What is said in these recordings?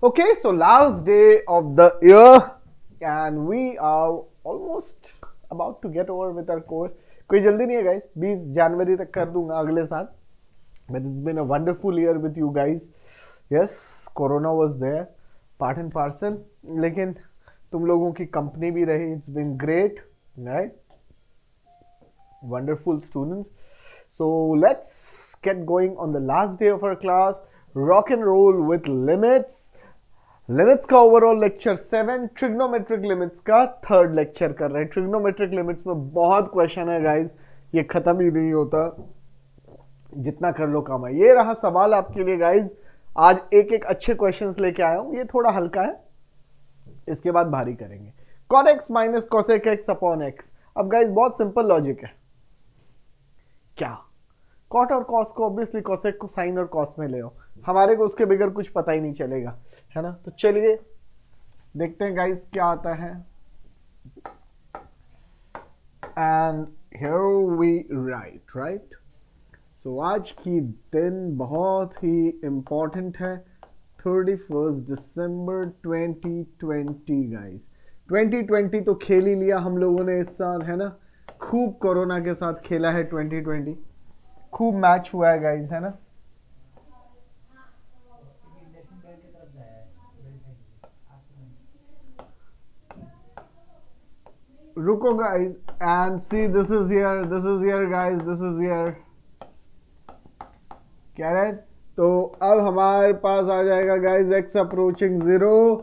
Okay, so last day of the year, and we are almost about to get over with our course. कोई जल्दी नहीं है guys, 20 जनवरी तक कर दूंगा अगले साल. But it's been a wonderful year with you guys. Yes, Corona was there, part and parcel. लेकिन तुम लोगों की कंपनी भी रही. It's been great, right? Wonderful students. So let's get going on the last day of our class. Rock and roll with limits. Limits का overall lecture 7, trigonometric limits का third lecture कर रहे हैं. ट्रिग्नोमेट्रिक लिमिट्स में बहुत question है guys, ये खत्म ही नहीं होता, जितना कर लो कम है. ये रहा सवाल आपके लिए गाइस. आज एक एक अच्छे क्वेश्चंस लेके आया हूं. ये थोड़ा हल्का है, इसके बाद भारी करेंगे. Cot x minus cosec x upon x. अब गाइस बहुत सिंपल लॉजिक है. क्या कॉट और कॉस को ऑब्वियसली कॉसेक को साइन और कॉस में ले आओ. हमारे को उसके बगैर कुछ पता ही नहीं चलेगा, है ना. तो चलिए देखते हैं गाइस क्या आता है. And here we write. So आज की दिन बहुत ही इंपॉर्टेंट है. 31 दिसंबर 2020 गाइस. 2020 तो खेल ही लिया हम लोगों ने इस साल, है ना. खूब कोरोना के साथ खेला है 2020. खूब मैच हुआ है गाइस, है ना. रुको guys and see this is here guys, this is here. क्या है? तो अब हमारे पास आ जाएगा guys x approaching 0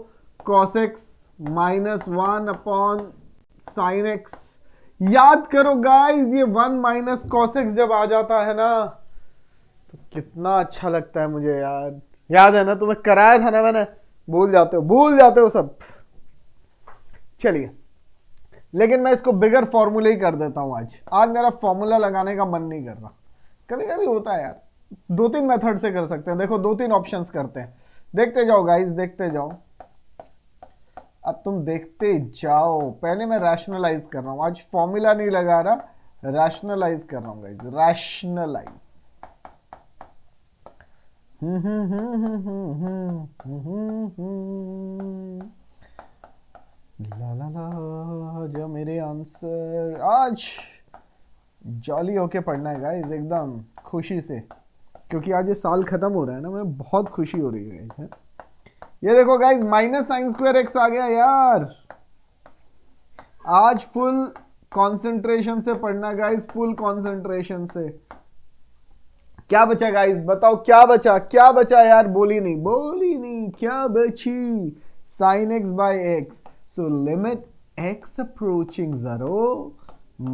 cos x minus 1 upon sine x. याद करो गाइस, ये 1 माइनस कॉस एक्स जब आ जाता है ना तो कितना अच्छा लगता है मुझे यार. याद है ना, तुम्हें कराया था ना मैंने. भूल जाते हो सब. चलिए, लेकिन मैं इसको बिगर फॉर्मूले ही कर देता हूं. आज मेरा फॉर्मूला लगाने का मन नहीं कर रहा. कभी कभी होता है यार. 2-3 मेथड से कर सकते हैं. देखो 2-3 ऑप्शंस करते हैं. देखते जाओ गाइस, देखते जाओ. अब तुम देखते जाओ. पहले मैं रैशनलाइज कर रहा हूं. आज फॉर्मूला नहीं लगा रहा, रैशनलाइज कर रहा हूं गाइस. रैशनलाइज. ला ला ला जो मेरे आंसर. आज जॉली होके पढ़ना है गाइस, एकदम खुशी से, क्योंकि आज ये साल खत्म हो रहा है ना. मैं बहुत खुशी हो रही है गाइस. ये देखो guys, minus sine square x आ गया यार. आज फुल कंसंट्रेशन से पढ़ना गाइस, फुल कंसंट्रेशन से. क्या बचा गाइस, बताओ क्या बचा यार. बोली नहीं क्या बची. Sine x by x. So limit x approaching 0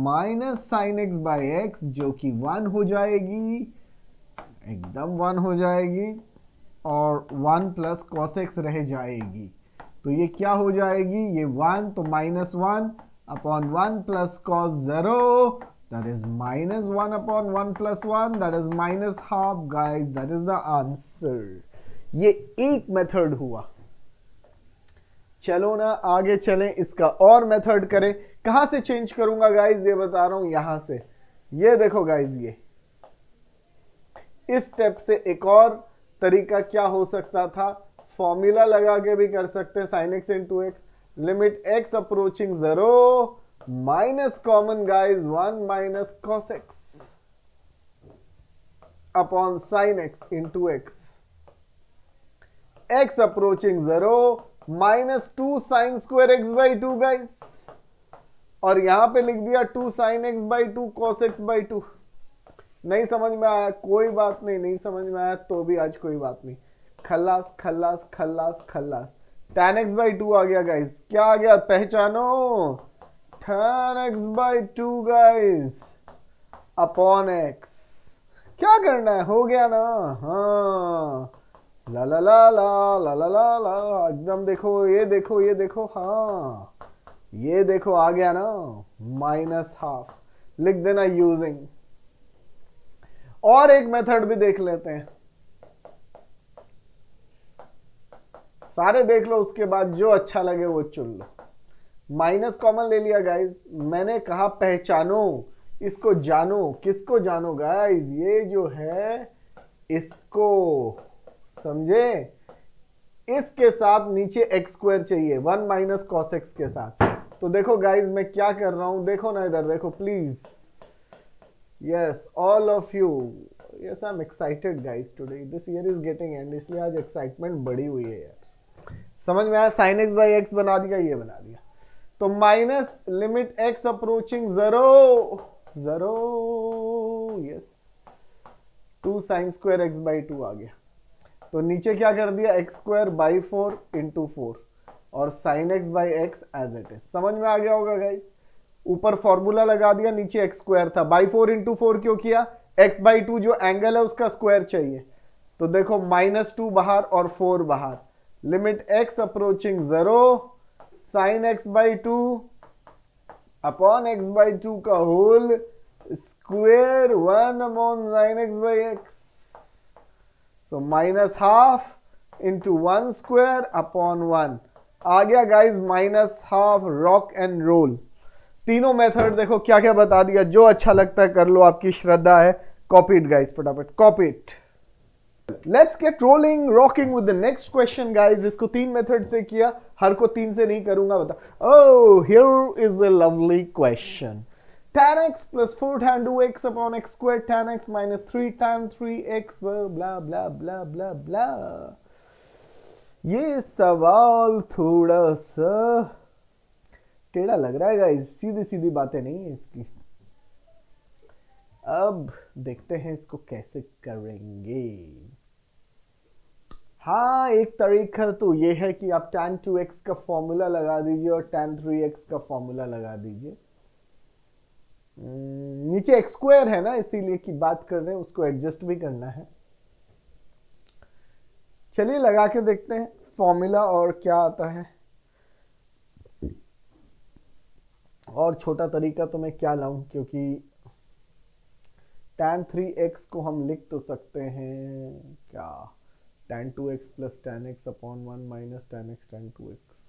minus sine x by x, जो कि 1 हो जाएगी, एकदम 1 हो जाएगी. और 1 प्लस कॉस एक्स रह जाएगी. तो ये क्या हो जाएगी, ये 1 तो minus 1 upon 1 plus cos 0, that is minus 1 upon 1 plus 1, that is minus half guys. That is the answer. ये एक मेथड हुआ. चलो ना आगे चलें, इसका और मेथड करें. कहां से चेंज करूंगा गाइस, ये बता रहा हूं, यहां से. ये देखो गाइस, ये इस स्टेप से एक और तरीका क्या हो सकता था. फॉर्मूला लगा के भी कर सकते हैं. Sine x into x, limit x approaching 0 minus common guys 1 minus cos x upon sine x into x. X approaching 0 minus 2 sign square x by 2 guys. और यहां पे लिख दिया 2 sign x by 2 cos x by 2. नहीं समझ में आया कोई बात नहीं समझ में आया तो भी आज कोई बात नहीं. खल्लास खल्लास खल्लास खल्लास. tan x बाई 2 आ गया गाइस. क्या आ गया, पहचानो. tan x by 2 guys upon x. क्या करना है, हो गया ना. हाँ, ला ला ला ला ला ला ला ला. एकदम देखो, ये देखो. हाँ, ये देखो आ गया ना, माइनस हाफ. लिख देना यूजिंग. और एक मेथड भी देख लेते हैं. सारे देख लो, उसके बाद जो अच्छा लगे वो चुन लो. माइनस कॉमन ले लिया गाइस. मैंने कहा पहचानो, इसको जानो. किसको जानो गाइस, ये जो है इसको, समझे. इसके साथ नीचे एक्स स्क्वायर चाहिए 1 माइनस कॉस एक्स के साथ। तो देखो गाइज मैं क्या कर रहा हूं, देखो ना इधर देखो please. Yes all of you, yes I am excited guys today, this year is getting and, इसलिए आज एक्साइटमेंट बड़ी हुई है यार। समझ में आया, साइन एक्स बाई एक्स बना दिया, ये बना दिया। तो minus limit x approaching 0 0, yes 2 sign square x by 2 आ गया। तो नीचे क्या कर दिया, एक्स स्क्वायर बाई 4 इंटू 4 और sine x by x as it is. समझ में आ गया होगा गाइस। ऊपर फॉर्मूला लगा दिया, नीचे एक्स स्क्वायर था, बाई 4 इंटू 4 क्यों किया, एक्स बाई 2 जो एंगल है उसका स्क्वायर चाहिए। तो देखो -2 बाहर और 4 बाहर, limit x approaching 0 sine x by 2 upon x by 2 का whole square 1 upon sine x by x. So minus half into 1 square upon 1 आ गया guys, minus half rock and roll. तीनों मेथड देखो क्या क्या बता दिया, जो अच्छा लगता है कर लो, आपकी श्रद्धा है। कॉपी इट गाइज, फटाफट copy it. Let's get rolling rocking with the next question guys. इसको 3 मेथड से किया, हर को 3 से नहीं करूंगा, बता। ओह here is a lovely question. tan x plus 4 tan 2x upon x squared tan x minus 3 tan 3x blah blah blah blah blah। ये सवाल थोड़ा सा टेढ़ा लग रहा है गाइस, सीधी सीधी बातें नहीं है इसकी। अब देखते हैं इसको कैसे करेंगे। हाँ एक तरीका तो ये है कि आप tan 2x का फॉर्मूला लगा दीजिए और tan 3x का फॉर्मूला लगा दीजिए। नीचे एक्स स्क्वायर है ना, इसीलिए की बात कर रहे हैं, उसको एडजस्ट भी करना है। चलिए लगा के देखते हैं फॉर्मूला और क्या आता है। और छोटा तरीका तो मैं क्या लाऊं, क्योंकि tan 3x को हम लिख तो सकते हैं क्या, tan 2x plus tan x upon 1 minus tan x tan 2x।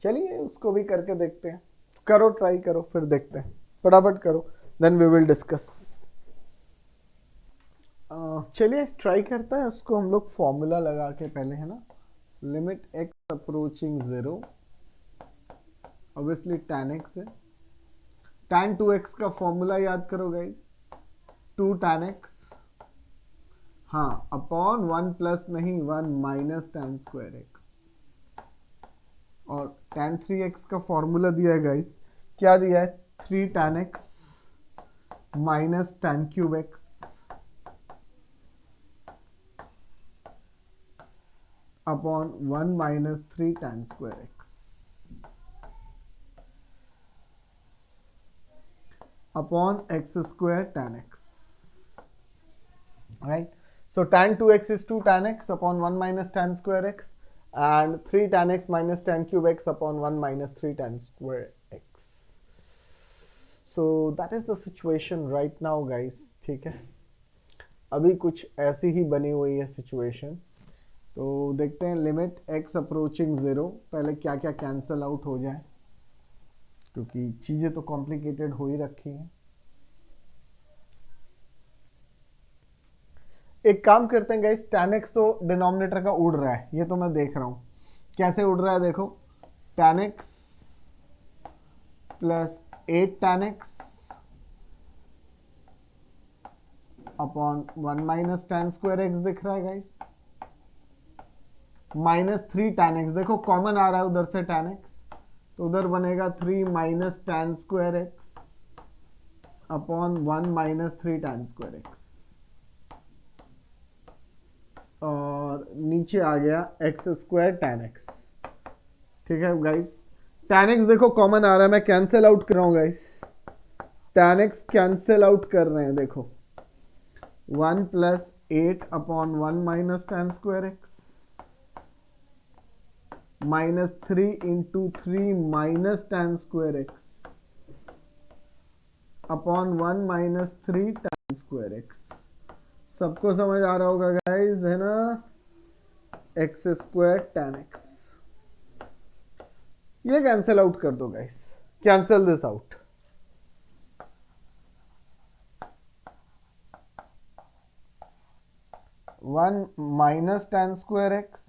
चलिए उसको भी करके देखते हैं, करो ट्राई करो फिर देखते हैं, फटाफट करो देन वी विल डिस्कस। चलिए ट्राई करते हैं उसको हम लोग फॉर्मूला लगा के पहले, है ना। Limit x approaching 0, obviously tan x है। tan 2x का फॉर्मूला याद करो गाइस, 2 tan x, हाँ अपॉन 1 प्लस नहीं 1 माइनस tan स्क्वायर x। और tan 3x का फॉर्मूला दिया है गाइस, क्या दिया है, 3 tan x minus tan cube x upon 1 minus 3 tan square x upon x square tan x, right. So tan 2x is 2 tan x upon 1 minus tan square x and 3 tan x minus tan cube x upon 1 minus 3 tan square x. So that is the situation right now guys, ठीक है। अभी कुछ ऐसी ही बनी हुई है situation. तो देखते हैं लिमिट x अप्रोचिंग 0, पहले क्या क्या कैंसल आउट हो जाए, क्योंकि चीजें तो कॉम्प्लिकेटेड हो ही रखी हैं। एक काम करते हैं गाइस, tan x तो डिनोमिनेटर का उड़ रहा है, ये तो मैं देख रहा हूं कैसे उड़ रहा है। देखो tan x plus 8 tan x upon 1 minus tan square x दिख रहा है गाइस, माइनस 3 tan x, देखो कॉमन आ रहा है उधर से tan x, तो उधर बनेगा 3 minus tan square x upon 1 minus 3 tan square x, और नीचे आ गया एक्स स्क्वायर tan x। ठीक है गाइस, tan x देखो कॉमन आ रहा है, मैं कैंसिल आउट कर रहा हूं guys, tan x cancel out कर रहे हैं। देखो 1 plus 8 upon 1 minus tan square x minus 3 into 3 minus tan square x upon 1 minus 3 tan square x। सबको समझ आ रहा होगा गाइस, है ना, एक्स स्क्वायर tan x। ये कैंसिल आउट कर दो guys, cancel this out. 1 minus tan square x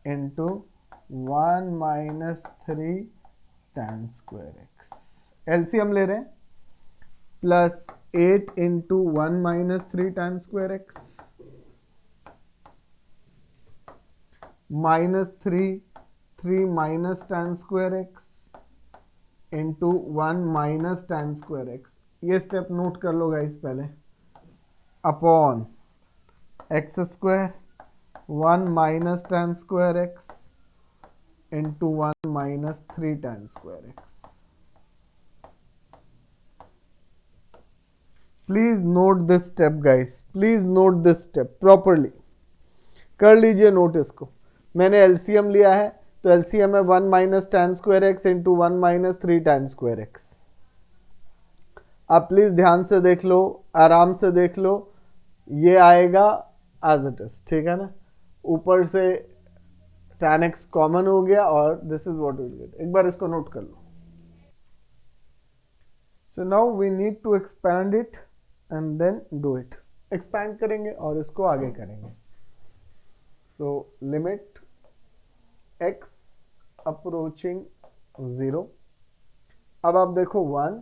into 1 minus 3 tan square x. LCM ले रहे हैं, plus 8 into 1 minus 3 tan square x minus 3 minus tan square x into 1 minus tan square x. ये step note कर लो guys पहले, upon x square 1 minus tan square x into 1 minus 3 tan square x. Please note this step guys, please note this step properly, कर लीजिए note इसको। मैंने LCM लिया है, तो एलसीएम है 1 minus tan square x into 1 minus 3 tan square x. आप please ध्यान से देख लो, आराम से देख लो, ये आएगा एज इट इज, ठीक है ना। ऊपर से tan x कॉमन हो गया और this is what we will get. एक बार इसको नोट कर लो। So now we need to expand it and then do it. Expand करेंगे और इसको आगे करेंगे। So limit x approaching 0। अब आप देखो 1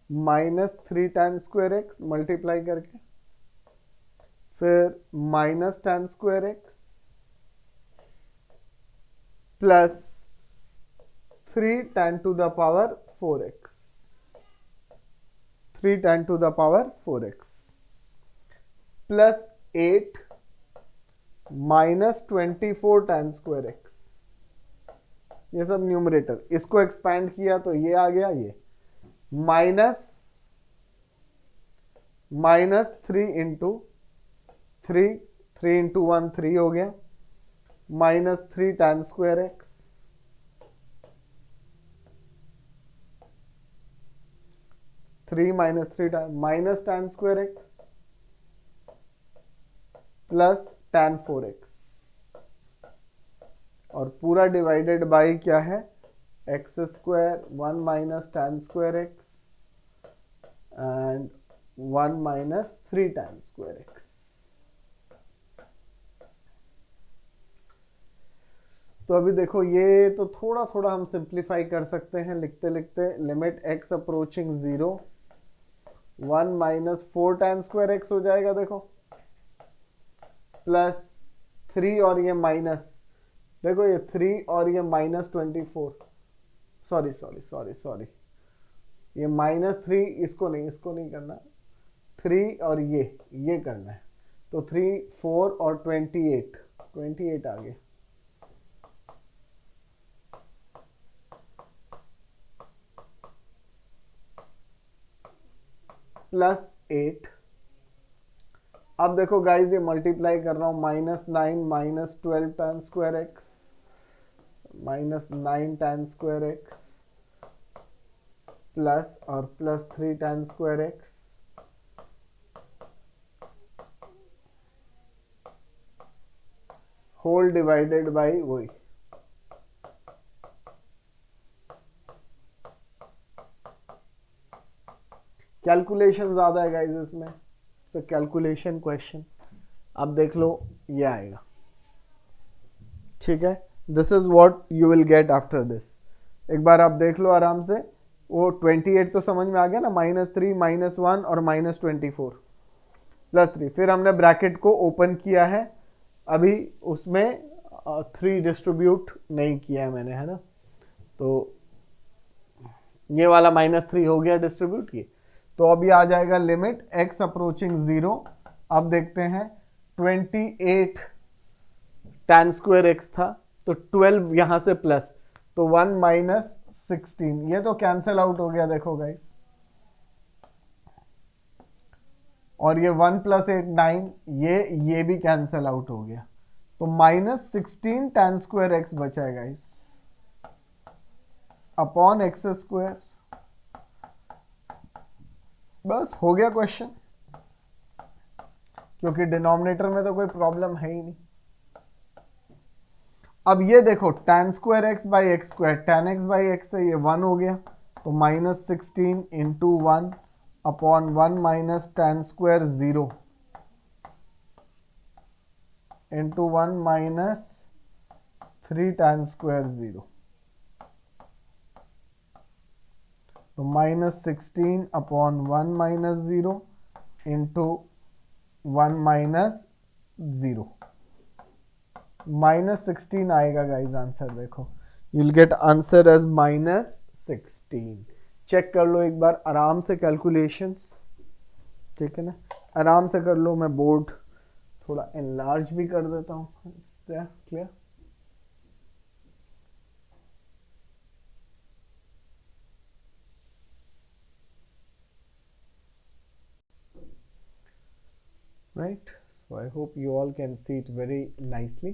minus 3 tan square x multiply करके, फिर minus tan square x plus 3 tan to the power 4x, 3 tan to the power 4x plus 8 minus 24 tan square x. ये सब न्यूमरेटर, इसको एक्सपैंड किया तो ये आ गया, ये माइनस 3 इंटू 3 इंटू 1 3 हो गया, minus 3 tan square x 3 minus 3 minus tan square x plus tan 4x और पूरा डिवाइडेड बाय क्या है, x square 1 minus tan square x and 1 minus 3 tan square x. तो अभी देखो ये तो थोड़ा थोड़ा हम सिंप्लीफाई कर सकते हैं लिखते लिखते। Limit x approaching 0, 1 minus 4 tan square x हो जाएगा देखो, प्लस 3 और ये माइनस, देखो ये 3 और ये माइनस 24, सॉरी ये माइनस 3, इसको नहीं करना, 3 और ये करना है। तो 3 4 और 28 आ गए, प्लस 8। अब देखो गाइज ये मल्टीप्लाई कर रहा हूं, -9 minus 12 tan square x minus 9 tan square x plus और plus 3 tan square x whole divided by वही। कैलकुलेशन ज्यादा है गाइज इसमें, कैलकुलेशन क्वेश्चन। अब देख लो ये आएगा, ठीक है। This is what you will get after this. एक बार आप देख लो आराम से, वो 28 तो समझ में आ गया ना, -3 -1 और -24 प्लस 3। फिर हमने ब्रैकेट को ओपन किया है, अभी उसमें 3 डिस्ट्रीब्यूट नहीं किया है मैंने, है ना। तो ये वाला -3 हो गया डिस्ट्रीब्यूट किए, तो अभी आ जाएगा लिमिट x अप्रोचिंग 0। अब देखते हैं 28 tan स्क्वायर x था, तो 12 यहां से प्लस, तो 1 माइनस 16, ये तो कैंसिल आउट हो गया देखो गाइस, और ये 1 प्लस 8 9, ये भी कैंसिल आउट हो गया, तो -16 tan स्क्वायर एक्स बचा है गाइस, अपॉन एक्स स्क्वायर। बस हो गया क्वेश्चन, क्योंकि डिनोमिनेटर में तो कोई प्रॉब्लम है ही नहीं। अब ये देखो tan square x by x square, tan x by x से ये 1 हो गया, तो -16 into 1 upon 1 minus tan square 0 into 1 minus 3 tan square 0, तो minus 16 upon 1 minus 0 into 1 minus 0, minus 16 आएगा गाइज आंसर। देखो you will get answer as minus 16। Check कर लो एक बार आराम से कैलकुलेशंस, ठीक है ना, आराम से कर लो। मैं बोर्ड थोड़ा एनलार्ज भी कर देता हूँ। Clear? Right, so I hope you all can see it very nicely.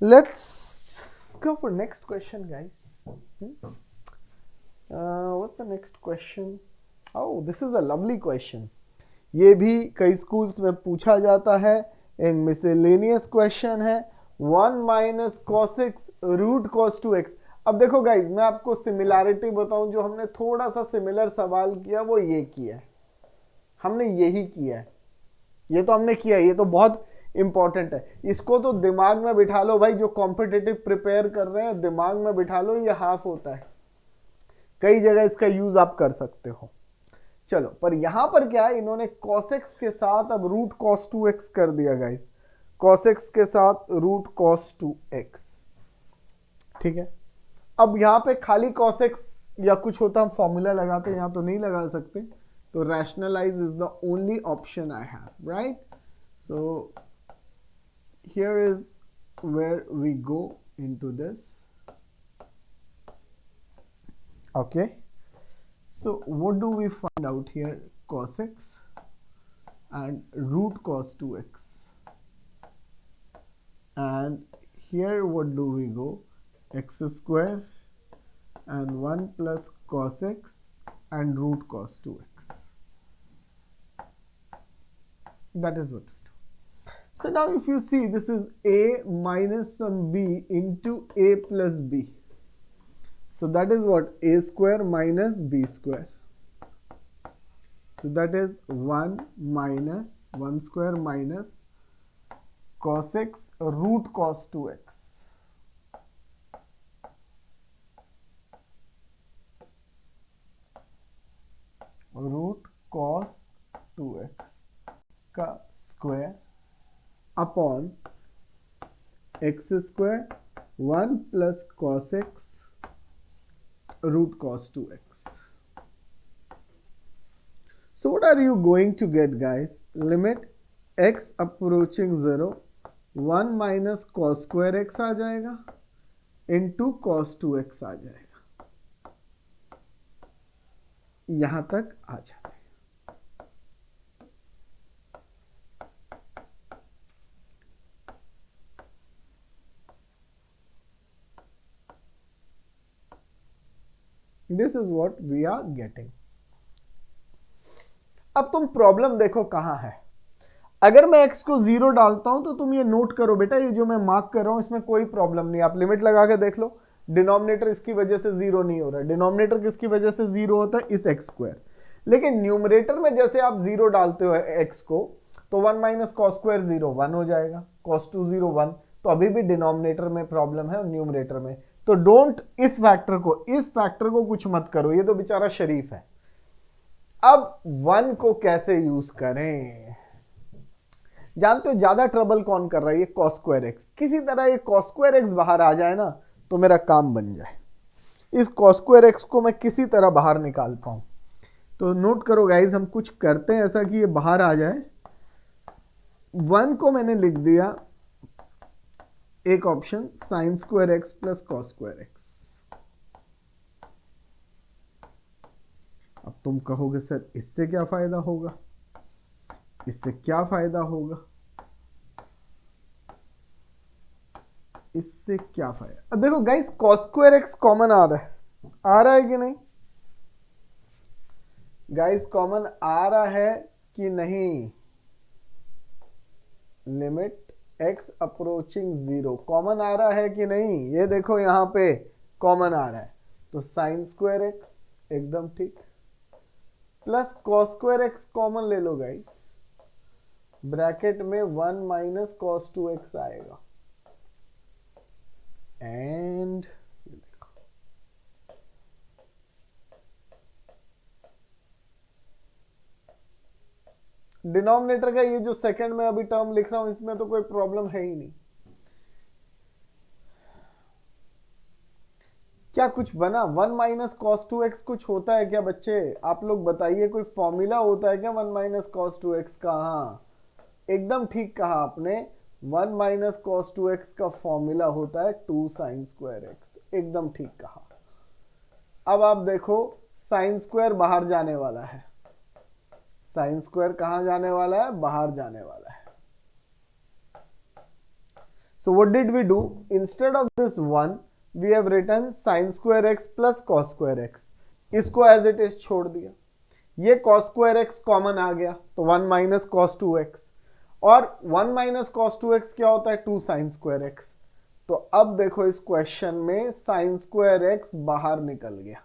Let's go for next question, guys. What's the next question? Oh, this is a lovely question. ये भी कई स्कूल्स में पूछा जाता है, एक मिसलेनियस क्वेश्चन है। 1 minus cos x root cos 2x। अब देखो गाइज, मैं आपको सिमिलैरिटी बताऊं, जो हमने थोड़ा सा सिमिलर सवाल किया वो ये किया है, हमने यही किया है, ये तो हमने किया है, ये तो बहुत इंपॉर्टेंट है। इसको तो दिमाग में बिठा लो भाई, जो कॉम्पिटिटिव प्रिपेयर कर रहे हैं दिमाग में बिठा लो, ये हाफ होता है, कई जगह इसका यूज आप कर सकते हो। चलो, पर यहां पर क्या है, इन्होंने cos x के साथ अब रूट cos 2x कर दिया गाइस, cos x के साथ रूट cos 2x, ठीक है। अब यहां पे खाली cos x या कुछ होता हम फॉर्मूला लगाते, यहां तो नहीं लगा सकते, तो rationalize is the only option I have, right? So here is where we go into this. Okay, so what do we find out here? Cos x and root cos 2x, and here what do we go? X square and 1 plus cos x and root cos 2x. That is what we do. So now if you see, this is a minus some b into a plus b. So that is what? A square minus b square. So that is 1 minus 1 square minus cos x root cos 2x. Root cos 2x का square upon x square 1 plus cos x root cos 2x. So what are you going to get, guys? Limit x approaching 0, 1 minus cos square x आ जाएगा into cos 2x आ जाएगा, यहां तक आ जाता है। This is what we are getting. अब तुम problem देखो कहां है। अगर मैं x को 0 डालता हूं तो तुम ये नोट करो बेटा, ये जो मैं मार्क कर रहा हूं इसमें कोई प्रॉब्लम नहीं, आप लिमिट लगा के देख लो, डिनोमिनेटर इसकी वजह से 0 नहीं हो रहा है। डिनोमिनेटर किसकी वजह से 0 होता है? इस x स्क्वायर। लेकिन न्यूमरेटर में जैसे आप 0 डालते हो x को, तो 1 माइनस कॉस स्क्वायर 0 1 हो जाएगा, cos 2 0 1, तो अभी भी डिनोमिनेटर में प्रॉब्लम है और न्यूमरेटर में, तो डोंट इस फैक्टर को कुछ मत करो, ये तो बेचारा शरीफ है। अब 1 को कैसे यूज करें? जानते हो ज्यादा ट्रबल कौन कर रहा है? ये cos स्क्वायर x। किसी तरह ये cos स्क्वायर x बाहर आ जाए ना तो मेरा काम बन जाए, इस cos स्क्वायर x को मैं किसी तरह बाहर निकाल पाऊं। तो नोट करो गाइज, हम कुछ करते हैं ऐसा कि ये बाहर आ जाए। 1 को मैंने लिख दिया एक option sign square x plus cos square x. अब तुम कहोगे सर इससे क्या फायदा होगा, इससे क्या फायदा होगा, इससे क्या फायदा? अब देखो guys, cos square x common आ रहा है कि नहीं गाइस? कॉमन आ रहा है कि नहीं? लिमिट x अप्रोचिंग 0 कॉमन आ रहा है कि नहीं? ये देखो यहां पे कॉमन आ रहा है, तो साइन स्क्वायर एक्स एकदम ठीक, plus cos square x common ले लो गाइस, ब्रैकेट में 1 माइनस कॉस 2x आएगा, एंड डिनोमिनेटर का ये जो सेकंड में अभी टर्म लिख रहा हूं इसमें तो कोई प्रॉब्लम है ही नहीं। क्या कुछ बना? 1 माइनस कॉस 2x कुछ होता है क्या बच्चे? आप लोग बताइए, कोई फॉर्मूला होता है क्या 1 माइनस कॉस 2x का? हाँ, एकदम ठीक कहा आपने, 1 माइनस कॉस 2x का फॉर्मूला होता है 2 साइन स्क्वायर एक्स, एकदम ठीक कहा। अब आप देखो, साइन स्क्वायर बाहर जाने वाला है, साइन स्क्वायर कहां जाने वाला है? बाहर जाने वाला है। So what did we do? Instead of this 1 we have written sin square x plus cos square x, इसको एज इट इज छोड़ दिया, ये cos square x कॉमन आ गया तो 1 माइनस cos 2x, और 1 माइनस cos 2x क्या होता है? 2 sin square x। तो अब देखो इस क्वेश्चन में sin square x बाहर निकल गया,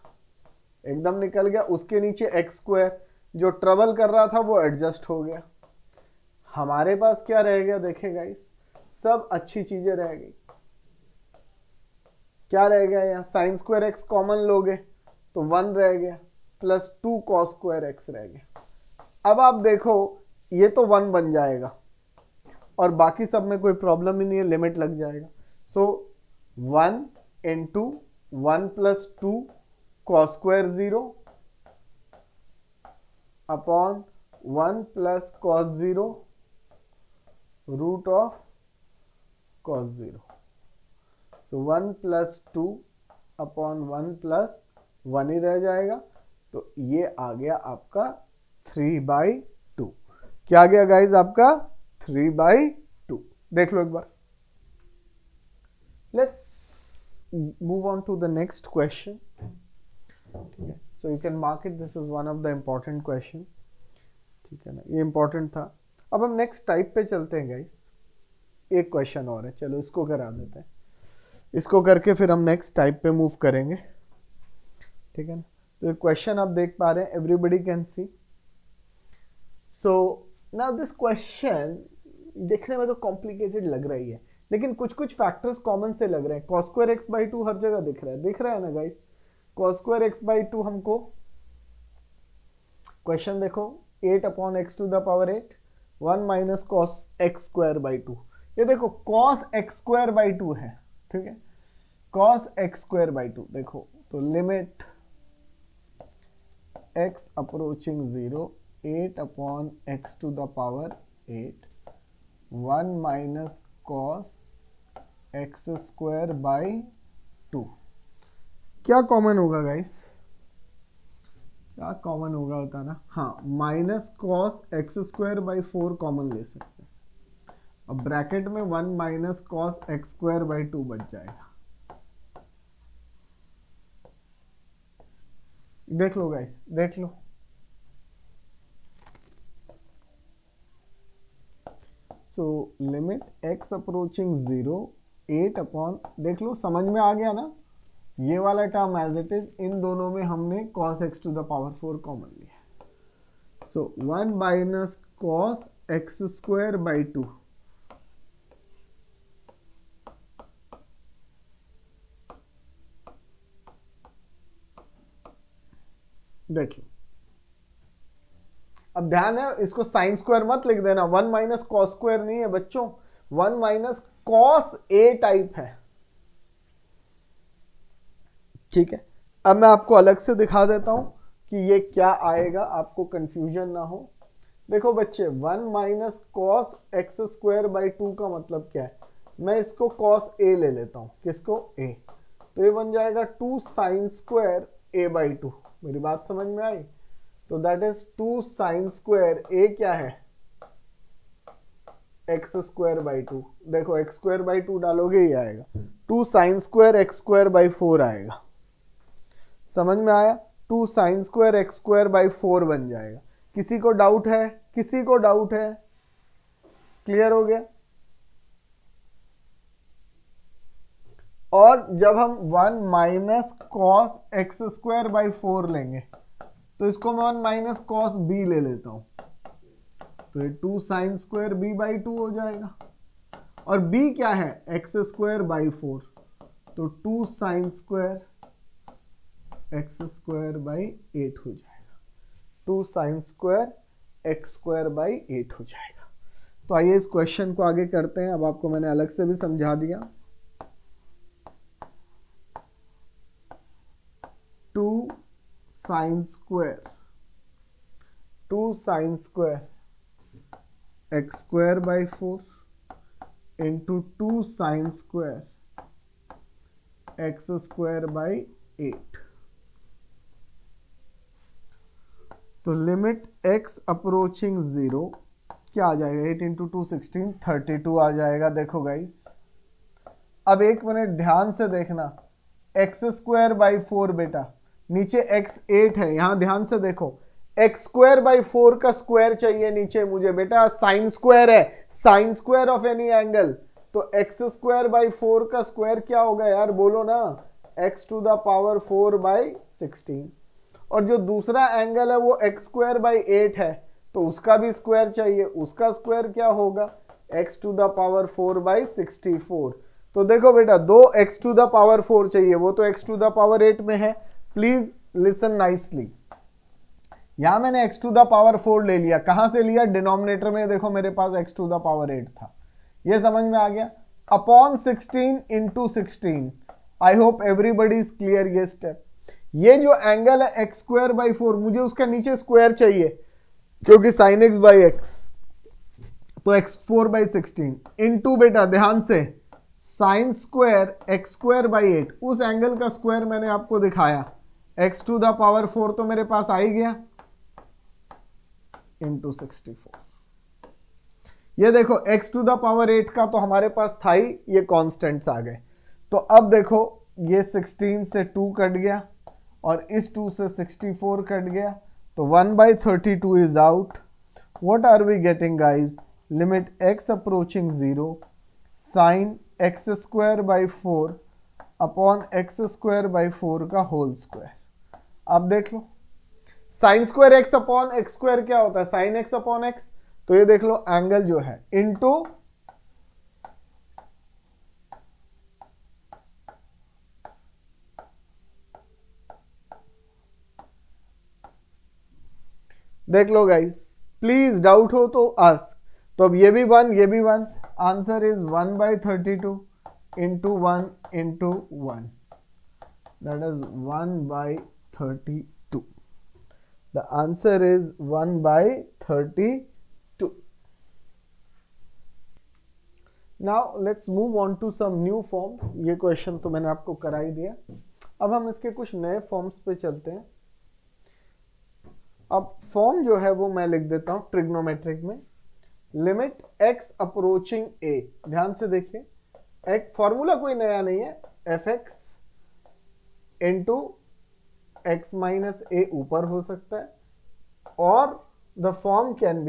एकदम निकल गया, उसके नीचे x स्क्वायर जो ट्रबल कर रहा था वो एडजस्ट हो गया। हमारे पास क्या रह गया? देखे गाइस, सब अच्छी चीजें रह गई। क्या रह गया? यहाँ साइन स्क्वायर एक्स कॉमन लोगे तो 1 रह गया, प्लस 2 कॉस स्क्वायर एक्स रह गया। अब आप देखो ये तो 1 बन जाएगा और बाकी सब में कोई प्रॉब्लम ही नहीं है, लिमिट लग जाएगा। So 1 into 1 plus 2 cos square 0 upon 1 plus cos 0 root of cos 0। So 1 plus 2 upon 1 plus 1 ही रह जाएगा, तो ये आ गया आपका 3/2। क्या आ गया गाइज आपका? 3/2। देख लो एक बार। Let's move on to the next question. So you can mark it, this is one of the important question, ठीक है ना, ये इंपॉर्टेंट था। अब हम नेक्स्ट टाइप पे चलते हैं गाइज, एक क्वेश्चन और है, चलो इसको करा देते हैं, इसको करके फिर हम नेक्स्ट टाइप पे मूव करेंगे, ठीक है ना। तो क्वेश्चन आप देख पा रहे हैं, everybody can see. So now this question देखने में तो कॉम्प्लिकेटेड लग रही है, लेकिन कुछ कुछ फैक्टर्स कॉमन से लग रहे हैं। cos स्क्वायर एक्स बाई 2 हर जगह दिख रहा है ना guys? cos square x by 2 हमको क्वेश्चन देखो, 8 upon x to the power 8, 1 minus cos x square by 2। ये देखो cos x स्क्वायर बाई 2 है, ठीक है, cos x स्क्वायर बाई 2। देखो तो limit x approaching 0, 8 upon x to the power 8, 1 minus cos x square by 2। क्या common होगा guys? क्या कॉमन होगा बताना? हाँ, minus cos x square by 4 common ले सकते हैं। अब ब्रैकेट में 1 minus cos x square by 2 बच जाएगा। देख लो गाइस, देख लो। So limit x approaching 0, 8 upon, देख लो समझ में आ गया ना, ये वाला टर्म एज इट इज, इन दोनों में हमने cos x to the power 4 common लिया। So 1 minus cos x square by 2, देख लो। अब ध्यान है, इसको साइन स्क्वायर मत लिख देना, 1 माइनस कॉस स्क्वायर नहीं है बच्चों, 1 माइनस कॉस ए टाइप है, ठीक है। अब मैं आपको अलग से दिखा देता हूं कि ये क्या आएगा, आपको कंफ्यूजन ना हो। देखो बच्चे, 1 minus cos x square by 2 का मतलब क्या है? मैं इसको कॉस ए ले लेता हूं, किसको? ए, तो ये बन जाएगा 2 साइन स्क्वायर ए बाई 2। मेरी बात समझ में आई? तो दैट इज 2 साइन स्क्वायर ए क्या है? X square by 2। देखो एक्स स्क्वायर बाई 2 डालोगे ही आएगा, 2 sign square x square by 4 आएगा। समझ में आया? 2 sign square x square by 4 बन जाएगा। किसी को डाउट है? किसी को डाउट है? क्लियर हो गया? और जब हम 1 minus cos x square by 4 लेंगे तो इसको मैं 1 माइनस कॉस बी ले लेता हूं, तो ये 2 साइन स्क्वायर बी बाई 2 हो जाएगा। और b क्या है, एक्स स्क्वायर बाई 4, तो 2 sign square x square by 8 हो जाएगा। 2 sign square x square by 8 हो जाएगा। तो आइए इस क्वेश्चन को आगे करते हैं। अब आपको मैंने अलग से भी समझा दिया। 2 sign square x square by 4 into 2 sign square x square by 8। तो लिमिट x अप्रोचिंग 0 क्या आ जाएगा, 8 इंटू 2 16, 32 आ जाएगा। देखो गाइस, अब एक मिनट ध्यान से देखना, एक्स स्क्वायर बाई 4 बेटा, नीचे x 8 है, यहां ध्यान से देखो, एक्स स्क्वायर बाई 4 का स्क्वायर चाहिए नीचे मुझे बेटा, साइन स्क्वायर है, sine square of any angle, तो एक्स स्क्वायर बाई 4 का स्क्वायर क्या होगा यार, बोलो ना, x to the power 4 by 16। और जो दूसरा एंगल है वो एक्स स्क्वायर बाई 8 है, तो उसका भी स्क्वायर चाहिए, उसका स्क्वायर क्या होगा, x to the power 4 by 64। तो देखो बेटा, दो x टू द पावर 4 चाहिए, वो तो x टू द पावर 8 में है। प्लीज लिसन नाइसली, यहां मैंने x टू द पावर 4 ले लिया, कहां से लिया, डिनोमिनेटर में देखो मेरे पास x टू द पावर 8 था, ये समझ में आ गया, upon 16 into 16। I hope everybody is clear ये स्टेप। ये जो एंगल है एक्स स्क्वायर बाई 4, मुझे उसका नीचे स्क्वायर चाहिए, क्योंकि साइन एक्स बाई एक्स, तो एक्स 4 बाई 16 इंटू बेटा ध्यान से sign square x square by 8, उस एंगल का स्क्वायर मैंने आपको दिखाया, एक्स टू द पावर 4 तो मेरे पास आ ही गया, इंटू 64। ये देखो x टू द पावर 8 का तो हमारे पास था ही, ये कॉन्स्टेंट्स आ गए। तो अब देखो, ये 16 से 2 कट गया और इस 2 से 64 कट गया, तो 1 by 32 is out. What are we getting guys, limit x approaching 0 sine x square by 4 upon x square by 4 का होल स्क्वायर। अब देख लो, sine square x upon x square क्या होता है, साइन एक्स अपॉन एक्स, तो ये देख लो एंगल जो है इनटू देख लो गाइस, प्लीज डाउट हो तो आस्क। तो अब ये भी 1, ये भी 1, answer is 1 by 32 into 1 into 1, that is 1 by 32। The answer is 1 by 32। Now let's move on to some new forms. ये क्वेश्चन तो मैंने आपको करा ही दिया, अब हम इसके कुछ नए फॉर्म्स पे चलते हैं। अब फॉर्म जो है वो मैं लिख देता हूं ट्रिग्नोमेट्रिक में, लिमिट x अप्रोचिंग a, ध्यान से देखिए, एक फॉर्मूला कोई नया नहीं है, fx into x minus a ऊपर हो सकता है, और the form can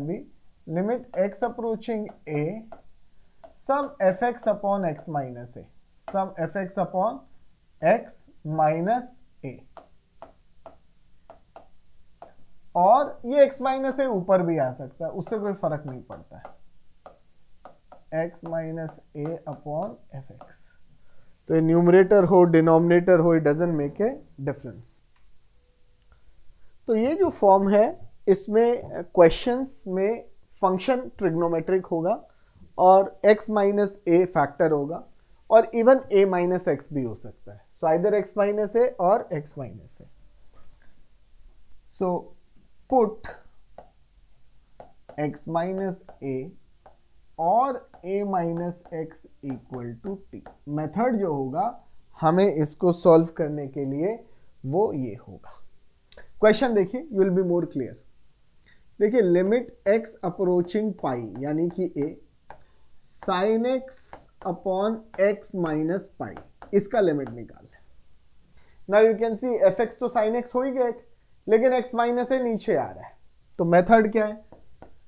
be limit x approaching a some fx upon x minus a, some fx upon x minus a, और ये x माइनस ए ऊपर भी आ सकता है, उससे कोई फर्क नहीं पड़ता है, x माइनस ए अपॉन एफ एक्स। तो ये न्यूमरेटर हो डिनोमिनेटर हो, it doesn't make a difference. तो ये जो फॉर्म है इसमें क्वेश्चंस में फंक्शन ट्रिग्नोमेट्रिक होगा और x माइनस ए फैक्टर होगा, और इवन a माइनस एक्स भी हो सकता है, so either x minus a और x minus a. So put x minus a और a minus x equal to t. Method जो होगा हमें इसको सॉल्व करने के लिए वो ये होगा। क्वेश्चन देखिए, you will be more clear. देखिए, लिमिट x अप्रोचिंग पाई यानी कि a sine x upon x minus pi, इसका लिमिट निकाल। Now you can see f x तो साइन एक्स हो ही गया, लेकिन x माइनस ए नीचे आ रहा है, तो मेथड क्या है,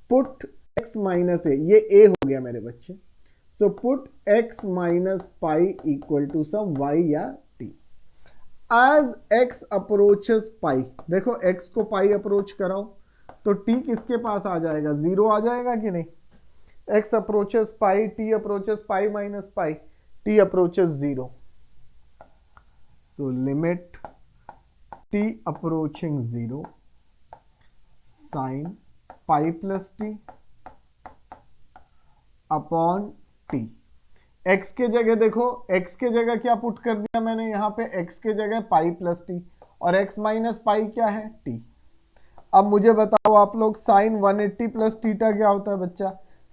पुट x माइनस ए, ये a हो गया मेरे बच्चे। So put x minus pi equal to some y या t। As x approaches pi, देखो x को पाई अप्रोच कराओ तो t किसके पास आ जाएगा, 0 आ जाएगा कि नहीं। x अप्रोचेस पाई, t approaches pi minus pi, t approaches 0। So limit t approaching 0 sine pi plus T upon T. x के जगह देखो, x के जगह क्या पुट कर दिया मैंने यहाँ पे, x के जगह पाई प्लस टी, और x माइनस पाई क्या है, t। अब मुझे बताओ आप लोग, साइन 180 प्लस टीटा क्या होता है बच्चा,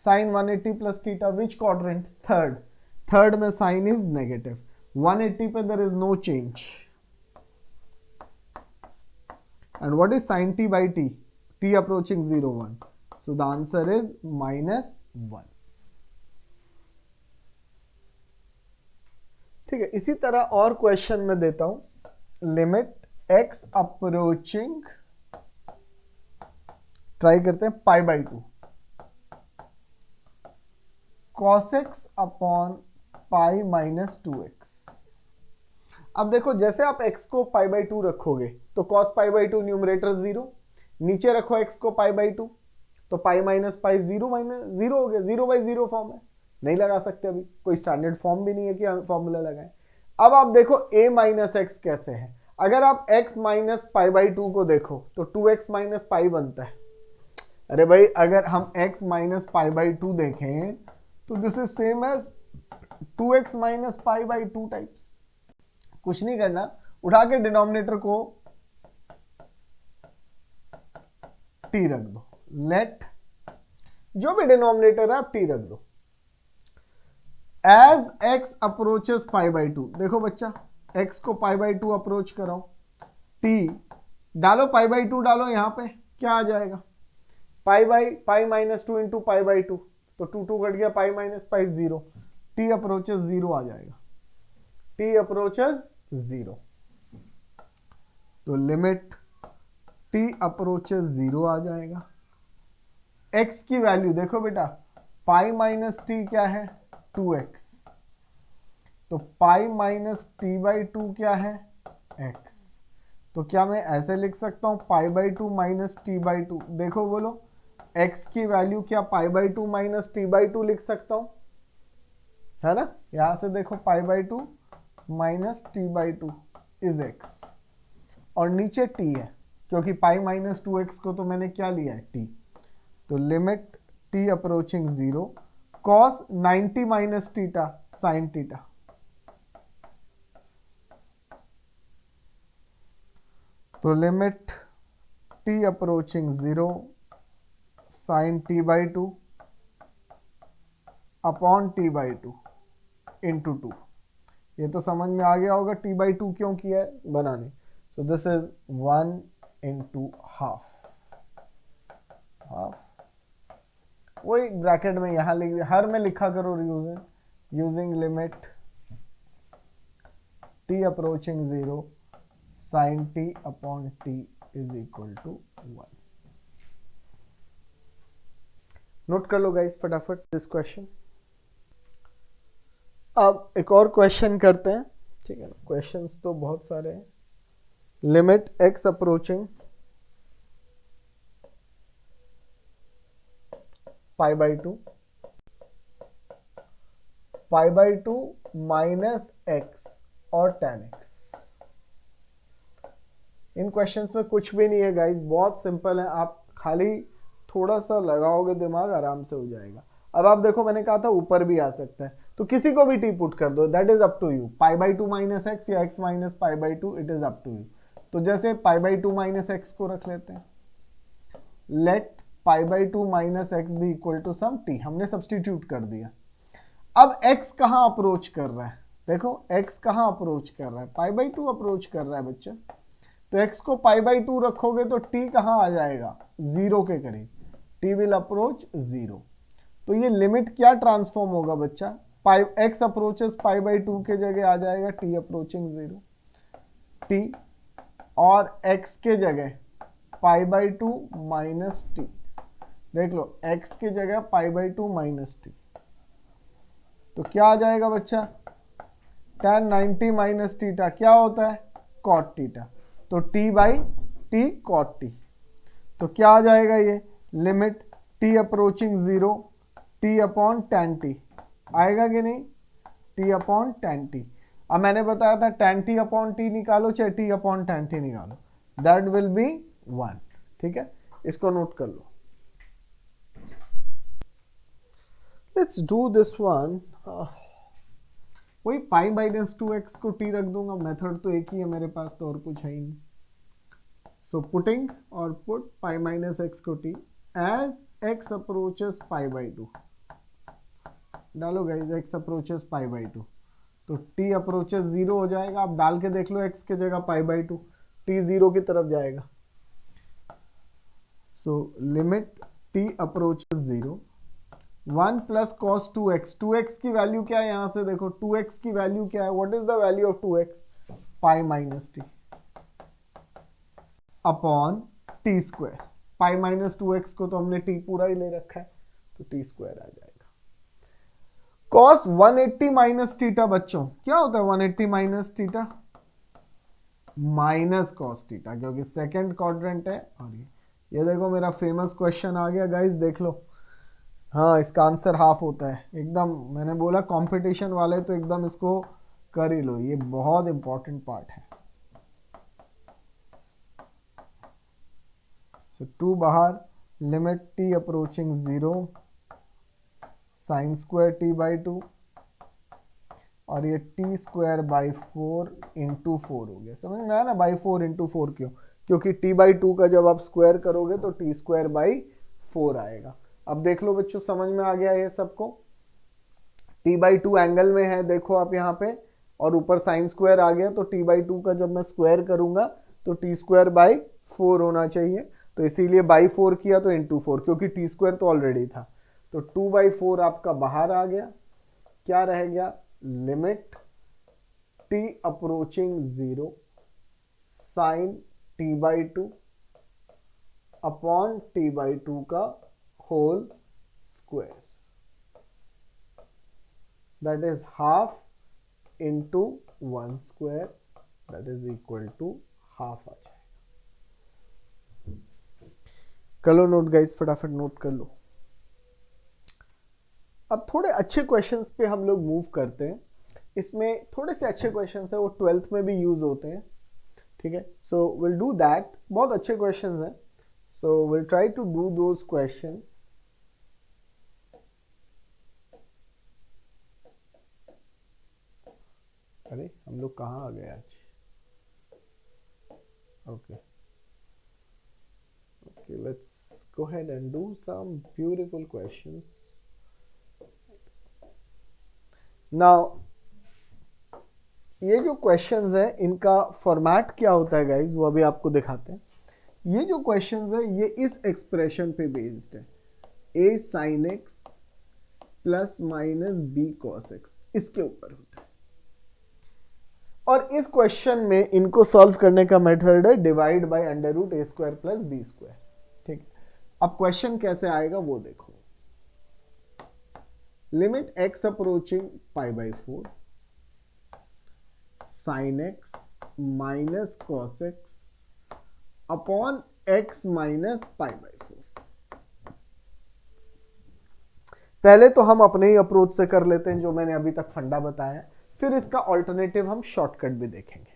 sine 180 plus theta which quadrant, third. Third में साइन इज नेगेटिव, 180 पे there is no change. And what is sine t by t, t approaching 0 1, so the answer is -1। ठीक है, इसी तरह और क्वेश्चन में देता हूं, लिमिट x अप्रोचिंग, ट्राई करते हैं पाई by 2 cos x upon pi minus 2x। अब देखो जैसे आप x को पाई बाई 2 रखोगे तो cos पाई बाई 2 न्यूमरेटर 0, नीचे रखो x को पाई बाई 2 तो पाई माइनस पाई 0 माइनस 0 हो गया, 0 बाई 0 फॉर्म है, नहीं लगा सकते, अभी कोई स्टैंडर्ड फॉर्म भी नहीं है कि फॉर्मूला लगाएं। अब आप देखो a माइनस एक्स कैसे है, अगर आप x माइनस पाई बाई 2 को देखो तो 2x माइनस पाई बनता है। अरे भाई अगर हम x माइनस पाई बाई 2 देखें तो this is same as 2x minus pi by 2 types. कुछ नहीं करना, उठा के डिनोमिनेटर को t रख दो, लेट जो भी डिनोमिनेटर है आप t रख दो। As x approaches pi by 2, देखो बच्चा x को पाई बाई 2 अप्रोच कराओ, t डालो पाई बाई 2 डालो, यहां पे क्या आ जाएगा, pi minus 2 into pi by 2, तो 2 2 कट गया, pi minus pi 0, t approaches 0 आ जाएगा, t अप्रोचेस 0। तो लिमिट t अप्रोचेस 0 आ जाएगा। x की वैल्यू देखो बेटा, पाई माइनस टी क्या है, 2x, तो पाई माइनस टी बाई 2 क्या है, x। तो क्या मैं ऐसे लिख सकता हूं, पाई बाई 2 माइनस टी बाई 2, देखो बोलो x की वैल्यू क्या पाई बाई 2 माइनस टी बाई 2 लिख सकता हूं, है ना। यहां से देखो पाई by 2 minus T by 2 is x, और नीचे t है क्योंकि पाई माइनस 2x को तो मैंने क्या लिया है, t। तो limit t approaching 0 cos 90 minus theta sine theta, तो limit t approaching 0 sine t by 2 upon t by 2 into 2। ये तो समझ में आ गया होगा t बाई 2 क्यों किया है बनाने। So this is 1 into half, वही ब्रैकेट में यहां लिख, हर में लिखा करो using limit t approaching 0 sine t upon t is equal to 1। Note कर लो गाइस फटाफट दिस क्वेश्चन। अब एक और क्वेश्चन करते हैं, ठीक है ना, क्वेश्चंस तो बहुत सारे हैं। Limit x approaching pi by 2 minus x और tan x। इन क्वेश्चंस में कुछ भी नहीं है गाइस, बहुत सिंपल है, आप खाली थोड़ा सा लगाओगे दिमाग आराम से हो जाएगा। अब आप देखो मैंने कहा था ऊपर भी आ सकता है, तो किसी को भी t पुट कर दो, that is up to you, pi by 2 minus x या x minus pi by 2, it is up to you. तो जैसे पाई बाई 2 माइनस एक्स को रख लेते हैं, let pi by 2 minus x भी इक्वल टू सम t, हमने सब्सटीट्यूट कर दिया। अब x कहां अप्रोच कर रहा है, देखो x कहां अप्रोच कर रहा है, पाई बाई 2 अप्रोच कर रहा है बच्चा, तो x को पाई बाई 2 रखोगे तो t कहां आ जाएगा, 0 के करीब, t विल अप्रोच 0। तो ये लिमिट क्या ट्रांसफॉर्म होगा बच्चा, पाई x अप्रोचेस पाई बाई 2 के जगह आ जाएगा t अप्रोचिंग 0, t और x के जगह पाई बाई 2 माइनस टी। देख लो x की जगह पाई बाई 2 माइनस टी, तो क्या आ जाएगा बच्चा, tan 90 माइनस टीटा क्या होता है, cot टीटा, तो t by T cot T, तो क्या आ जाएगा ये, limit t approaching 0 t upon tan t, आएगा कि नहीं, t अपॉन tan t। अब मैंने बताया था tan t अपॉन t निकालो चाहे t अपॉन tan t निकालो, दैट विल बी 1। ठीक है, इसको नोट कर लो। Let's do this one. वही पाई माइनस 2x को t रख दूंगा, मेथड तो एक ही है मेरे पास, तो और कुछ है ही नहीं। सो पुटिंग और पुट पाई माइनस x को t as x approaches pi by 2, डालो guys x approaches pi by 2, तो t अप्रोचेस 0 हो जाएगा। आप डाल के देख लो x की जगह पाई बाई 2, t 0 की तरफ जाएगा। So limit t approaches 0, 1 plus cos 2x, 2x की वैल्यू क्या है, यहां से देखो 2x की वैल्यू क्या है, what is the value of 2x, pi minus T upon T square, pi minus 2x को तो हमने t पूरा ही ले रखा है, तो टी स्क्वायर आ जाएगा। कॉस 180 माइनस टीटा, बच्चों क्या होता है 180 minus theta, minus cos theta, क्योंकि सेकंड क्वाड्रेंट है। और ये देखो मेरा फेमस क्वेश्चन आ गया गाइस, देख लो। हाँ, इसका आंसर हाफ होता है एकदम, मैंने बोला कंपटीशन वाले तो एकदम इसको कर ही लो, ये बहुत इंपॉर्टेंट पार्ट है। सो 2 बाहर, limit t approaching 0 sine square T by 2, और ये टी स्क्वायर बाई 4 इंटू 4 हो गया, समझ में आया ना, बाई 4 इंटू 4 क्यों, क्योंकि t बाई 2 का जब आप स्क्वायर करोगे तो टी स्क्वायर बाई 4 आएगा। अब देख लो बच्चों, समझ में आ गया ये सबको, t बाई 2 एंगल में है, देखो आप यहाँ पे, और ऊपर साइन स्क्वायर आ गया, तो t बाई 2 का जब मैं स्क्वायर करूंगा तो टी स्क्वायर बाई 4 होना चाहिए, तो इसीलिए बाई 4 किया तो इंटू 4, क्योंकि टी स्क्वायर तो ऑलरेडी था, तो 2 बाई 4 आपका बाहर आ गया, क्या रह गया, limit t approaching 0 sine t by 2 upon t by 2 का whole square, that is half into 1 square, that is equal to half आ जाएगा। कर लो नोट गाइस, फटाफट नोट कर लो। अब थोड़े अच्छे क्वेश्चंस पे हम लोग मूव करते हैं, इसमें थोड़े से अच्छे क्वेश्चंस है, वो 12th में भी यूज होते हैं। ठीक है, सो विल डू दैट, बहुत अच्छे क्वेश्चंस हैं, so will try to do those questions. अरे हम लोग कहाँ आ गए आज, okay okay, let's go ahead and do some beautiful questions. Now ये जो क्वेश्चंस है इनका फॉर्मेट क्या होता है गाइज, वो अभी आपको दिखाते हैं। ये जो क्वेश्चंस है ये इस एक्सप्रेशन पे बेस्ड है, a sin x plus minus b cos x, इसके ऊपर होता है। और इस क्वेश्चन में इनको सॉल्व करने का मेथड है divide by under root a square plus b square. ठीक है, अब क्वेश्चन कैसे आएगा वो देखो। Limit x approaching pi by 4 sine x minus cos x upon x minus pi by 4। पहले तो हम अपने ही अप्रोच से कर लेते हैं जो मैंने अभी तक फंडा बताया, फिर इसका ऑल्टरनेटिव हम शॉर्टकट भी देखेंगे।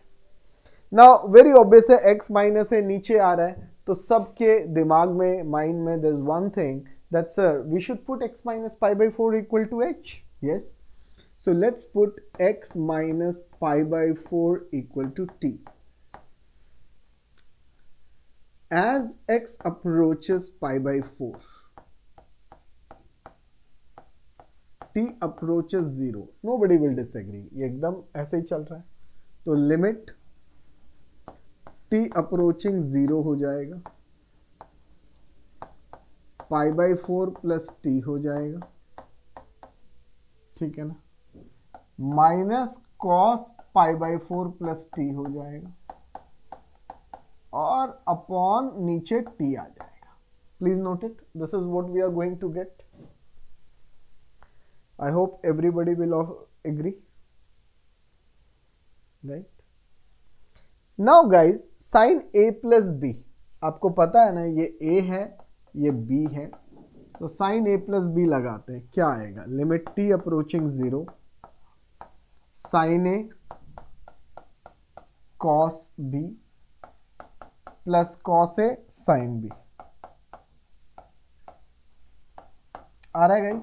नाउ वेरी ऑब्वियस है, x माइनस है नीचे आ रहा है, तो सबके दिमाग में, माइंड में there is one thing that sir we should put x minus pi by 4 equal to h। Yes, so let's put x minus pi by 4 equal to t. As x approaches pi by 4, t approaches 0. Nobody will disagree. ये एकदम ऐसे ही चल रहा है, तो limit t approaching 0 हो जाएगा, पाई by 4 plus t हो जाएगा, ठीक है ना, minus cos pi by 4 plus T हो जाएगा, और अपॉन नीचे टी आ जाएगा। Please note it. This is what we are going to get. I hope everybody will agree. Right? Now guys, sin a plus b. आपको पता है ना, ये a है, ये b है, तो sin a plus b लगाते हैं. क्या आएगा? Limit t approaching 0, sin a cos b plus cos a sin b. आ रहा है guys?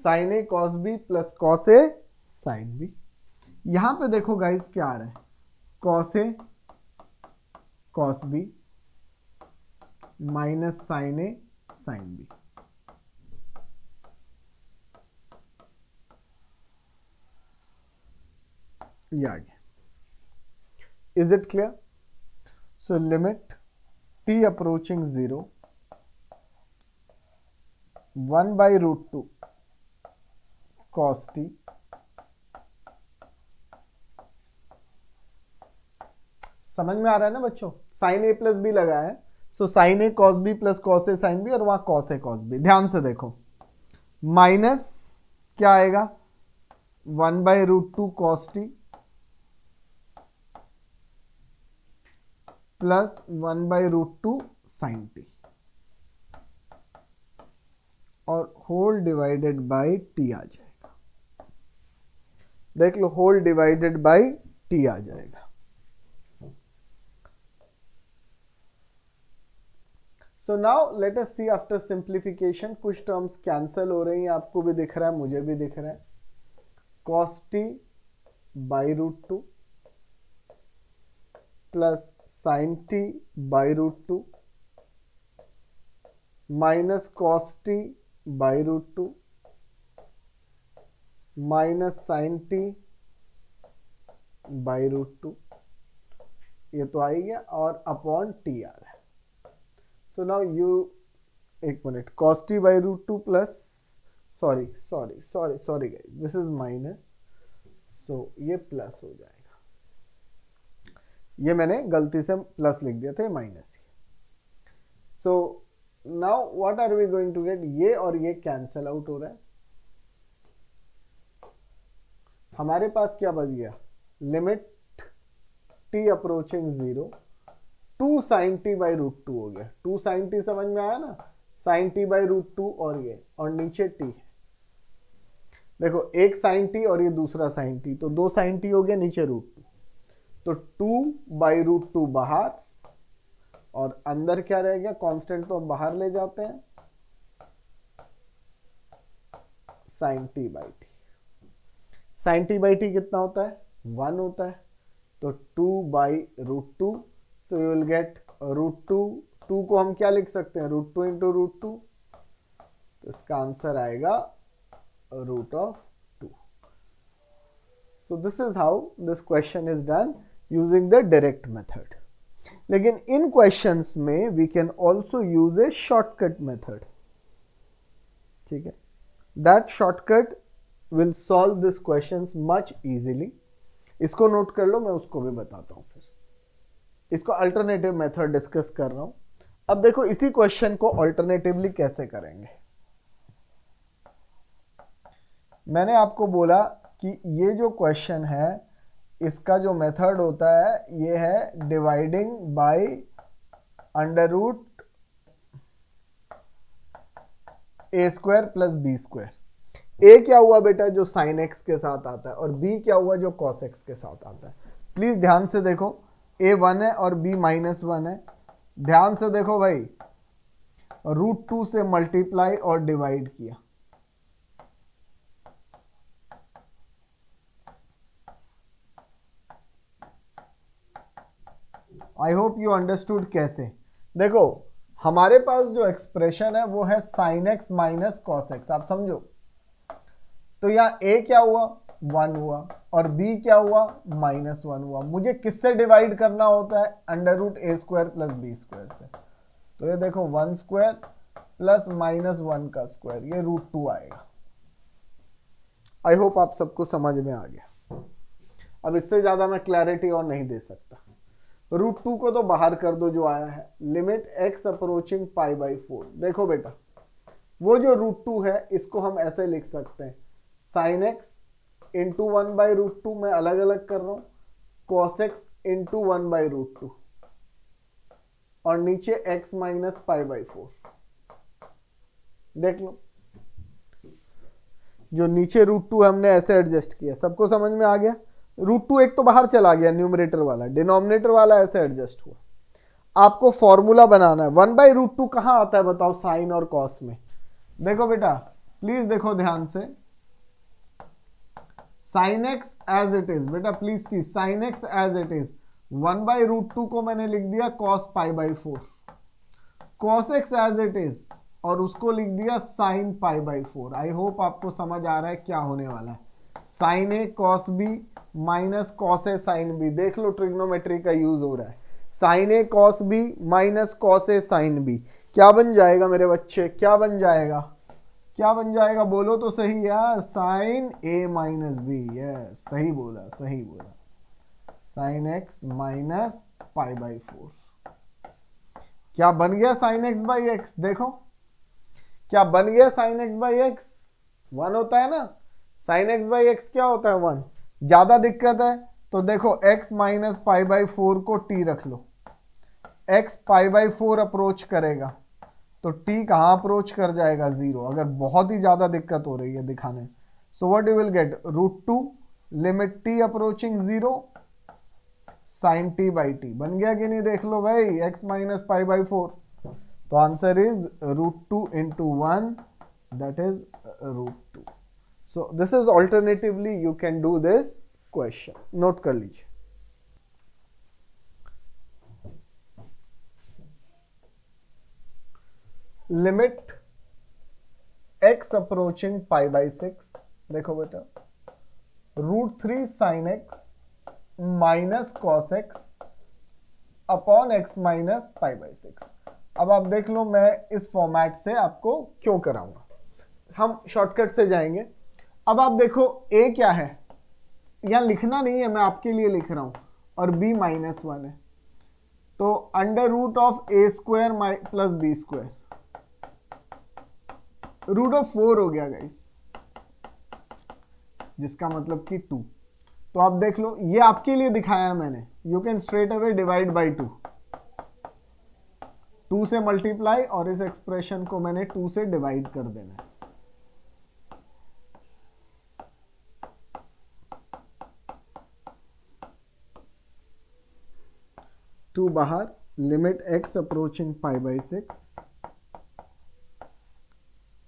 sin a cos b plus cos a sin b. यहां पे देखो गाइस क्या आ रहा है? cos a cos b minus sin a sin b. ये आ गया. Is it clear? So limit t approaching 0, 1 by root 2 cos t समझ में आ रहा है ना बच्चों? sin a प्लस बी लगा है, सो sin a cos b plus cos a sin b, और वहां cos a cos b. ध्यान से देखो, माइनस क्या आएगा? 1 by root 2 cos t plus 1 by root 2 sin t, और होल डिवाइडेड बाई t आ जाएगा. देख लो, होल डिवाइडेड बाई t आ जाएगा. सो नाउ लेट अस सी आफ्टर सिंप्लीफिकेशन. कुछ टर्म्स कैंसल हो रही हैं, आपको भी दिख रहा है, मुझे भी दिख रहा है. cos t by root 2 plus sin t by root 2 minus cos t by root 2 minus sin t by root 2. ये तो आ ही गया, और अपॉन t आ रहा है. सो नाउ यू, एक minute, cos t by root 2 plus, sorry guys, this is minus, so ये plus हो जाएगा. ये मैंने गलती से प्लस लिख दिया था, माइनस ही. So now what are we going to get? ये और ये कैंसल आउट हो रहा है. हमारे पास क्या बच गया? Limit t approaching 0, 2 sin t by root 2 हो गया. 2 sin t समझ में आया ना? sin t बाई रूट 2 और ये, और नीचे t है. देखो, एक sin t और ये दूसरा sin t, तो 2 sin t हो गया, नीचे रूट 2. तो 2 बाई रूट 2 बाहर, और अंदर क्या रह गया? कांस्टेंट तो हम बाहर ले जाते हैं, sin t by t. sin t by t कितना होता है? 1 होता है. तो 2 by root 2, so you will get root 2. 2 को हम क्या लिख सकते हैं? Root 2 into root 2. तो इसका आंसर आएगा root of 2. So this is how this question is done using the direct method. लेकिन इन क्वेश्चंस में we can also use a shortcut method. ठीक है, that shortcut will solve this questions much easily. इसको note कर लो, मैं उसको भी बताता हूं. फिर इसको अल्टरनेटिव मेथड डिस्कस कर रहा हूं. अब देखो, इसी क्वेश्चन को अल्टरनेटिवली कैसे करेंगे. मैंने आपको बोला कि ये जो क्वेश्चन है, इसका जो मेथड होता है, ये है dividing by under root a square plus b square. ए क्या हुआ बेटा? जो साइन एक्स के साथ आता है, और बी क्या हुआ? जो कॉस एक्स के साथ आता है. प्लीज ध्यान से देखो, ए 1 है और बी -1 है. ध्यान से देखो भाई, रूट 2 से मल्टीप्लाई और डिवाइड किया. आई होप यू अंडरस्टूड कैसे. देखो, हमारे पास जो एक्सप्रेशन है वो है sign x minus cos x. आप समझो, तो यहाँ a क्या हुआ? 1 हुआ, और b क्या हुआ? -1 हुआ. मुझे किससे डिवाइड करना होता है? Under root a square plus b square से. तो ये देखो, 1 स्क्वायर प्लस -1 का स्क्वायर, ये रूट 2 आएगा. आई होप आप सबको समझ में आ गया. अब इससे ज्यादा मैं क्लैरिटी और नहीं दे सकता. √2 को तो बाहर कर दो जो आया है, लिमिट x अप्रोचिंग π/4। देखो बेटा, वो जो √2 है इसको हम ऐसे लिख सकते हैं, sin x इंटू 1/√2, मैं अलग अलग कर रहा हूं, cos x इंटू 1/√2 और नीचे x माइनस π/4। देख लो, जो नीचे √2 हमने ऐसे एडजस्ट किया, सबको समझ में आ गया। √2 एक तो बाहर चला गया न्यूमरेटर वाला, डिनोमिनेटर वाला ऐसे एडजस्ट हुआ। आपको फॉर्मूला बनाना है, 1/√2 कहां आता है बताओ साइन और कॉस में। देखो बेटा प्लीज देखो ध्यान से, sine x as it is, बेटा please see, sine x as it is, 1/√2 को मैंने लिख दिया cos π/4, cos x as it is और उसको लिख दिया साइन π/4। आई होप आपको समझ आ रहा है क्या होने वाला है। Sign A cos B minus cos A sine B, देख लो ट्रिग्नोमेट्री का यूज हो रहा है। Sign A cos B minus cos A sine B क्या बन जाएगा मेरे बच्चे, क्या बन जाएगा, क्या बन जाएगा, बोलो तो सही यार, साइन ए माइनस बी, यस सही बोला, सही बोला, साइन एक्स माइनस π/4। क्या बन गया साइन एक्स बाई एक्स, देखो क्या बन गया साइन एक्स बाई एक्स, 1 होता है ना, साइन एक्स बाई एक्स क्या होता है 1। ज्यादा दिक्कत है तो देखो x माइनस π/4 को t रख लो, x π/4 अप्रोच करेगा तो t कहां अप्रोच कर जाएगा 0, अगर बहुत ही ज्यादा दिक्कत हो रही है दिखाने। So what you will get, √2 limit t approaching 0 sine t by t, बन गया कि नहीं, देख लो भाई, x माइनस π/4। तो answer is √2 into 1, that is √2। So this is alternatively you can do this question, note कर लीजिए। लिमिट x अप्रोचिंग π/6, देखो बेटा, √3 sine x minus cos x upon x minus π/6। अब आप देख लो मैं इस फॉर्मेट से आपको क्यों कराऊंगा, हम शॉर्टकट से जाएंगे। अब आप देखो a क्या है, यहां लिखना नहीं है, मैं आपके लिए लिख रहा हूं, और b -1 है, तो under root of a square plus b square, √4 हो गया गाइस, जिसका मतलब कि 2। तो आप देख लो, ये आपके लिए दिखाया मैंने, you can straight away divide by 2 से मल्टीप्लाई, और इस एक्सप्रेशन को मैंने 2 से डिवाइड कर देना है। टू बाहर, लिमिट x अप्रोचिंग π/6।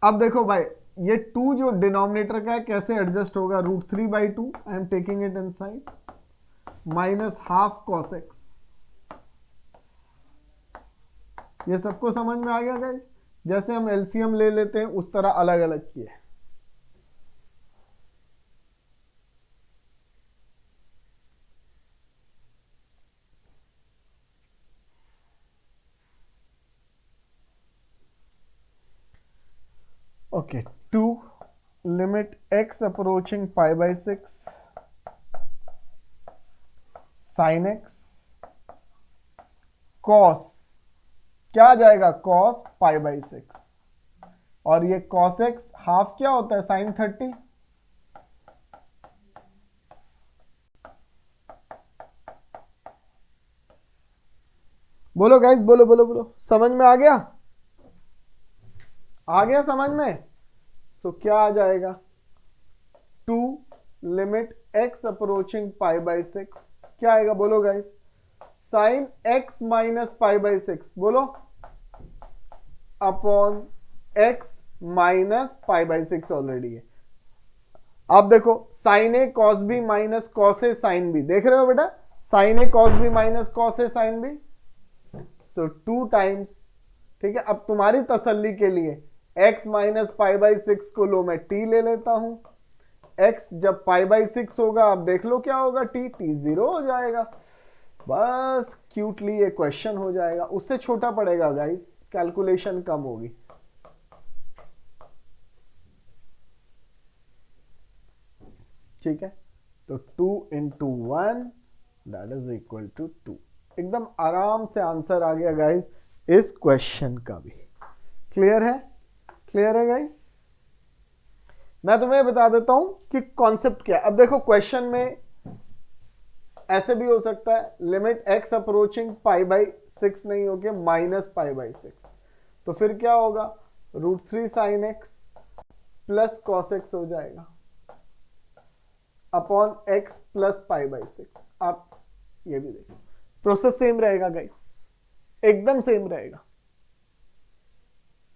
अब देखो भाई, ये 2 जो डिनोमिनेटर का है कैसे एडजस्ट होगा, √3/2, I am taking it inside, minus half cos x। ये सबको समझ में आ गया गाइस, जैसे हम एलसीएम ले लेते हैं उस तरह अलग अलग किए। Okay, 2 limit x approaching π/6 sine x cos, क्या आ जाएगा, cos π/6, और ये cos x हाफ क्या होता है, साइन 30। बोलो गाइस, बोलो बोलो बोलो, समझ में आ गया, आ गया समझ में। सो क्या आ जाएगा, 2 लिमिट x अप्रोचिंग π/6 क्या आएगा, बोलो गाइस, साइन x माइनस π/6, बोलो, अपॉन x माइनस π/6 ऑलरेडी है। आप देखो, sign A cos B minus cos A sine B, देख रहे हो बेटा, sign A cos B minus cos A sine B, so 2 times, ठीक है। अब तुम्हारी तसल्ली के लिए x माइनस π/6 को लो मैं t ले लेता हूं, x जब π/6 होगा, आप देख लो क्या होगा, t 0 हो जाएगा, बस क्यूटली ये क्वेश्चन हो जाएगा। उससे छोटा पड़ेगा गाइस, कैलकुलेशन कम होगी। ठीक है, तो 2 into 1 that is equal to 2। एकदम आराम से आंसर आ गया गाइस इस क्वेश्चन का भी। क्लियर है? क्लियर है गाइस? मैं तुम्हें बता देता हूं कि कॉन्सेप्ट क्या है। अब देखो क्वेश्चन में ऐसे भी हो सकता है लिमिट x अप्रोचिंग π/6 नहीं होके -π/6, तो फिर क्या होगा, √3 sin x plus cos x हो जाएगा अपॉन x प्लस π/6। आप ये भी देखो प्रोसेस सेम रहेगा गाइस, एकदम सेम रहेगा,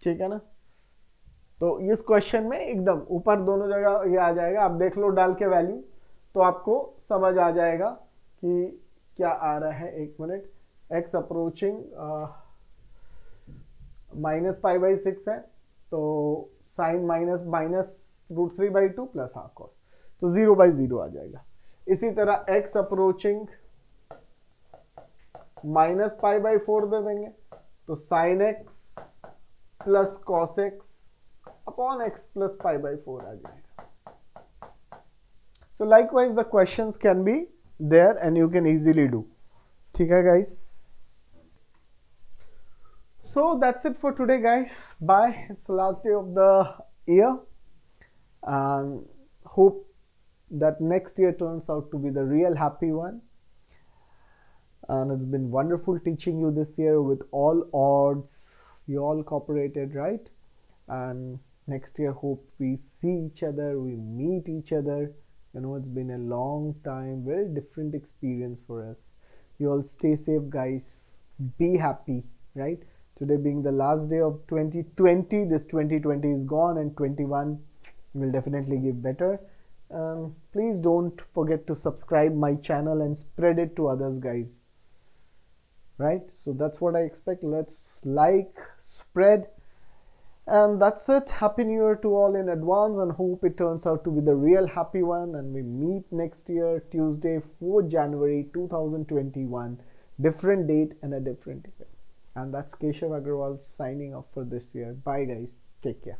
ठीक है ना। तो इस क्वेश्चन में एकदम ऊपर दोनों जगह ये आ जाएगा, आप देख लो डाल के वैल्यू तो आपको समझ आ जाएगा कि क्या आ रहा है। एक मिनट, x अप्रोचिंग -π/6 है तो साइन -√3/2 प्लस हाफ कॉस, तो 0/0 आ जाएगा। इसी तरह x अप्रोचिंग -π/4 दे देंगे तो sine x plus cos x upon x plus π/4 आ जाएगा। So likewise the questions can be there and you can easily do. ठीक है guys? So that's it for today guys. Bye. It's the last day of the year and hope that next year turns out to be the real happy one. And it's been wonderful teaching you this year with all odds. You all cooperated, right? And next year hope we see each other, we meet each other. You know, it's been a long time, very different experience for us. You all stay safe guys, be happy, right? Today being the last day of 2020, this 2020 is gone and 21 will definitely give better. Please don't forget to subscribe my channel and spread it to others guys, right? So that's what I expect. Let's like, spread, and that's it. Happy New Year to all in advance and hope it turns out to be the real happy one, and we meet next year Tuesday 4 January 2021, different date and a different event. And that's Keshav Agarwal signing off for this year. Bye guys, take care.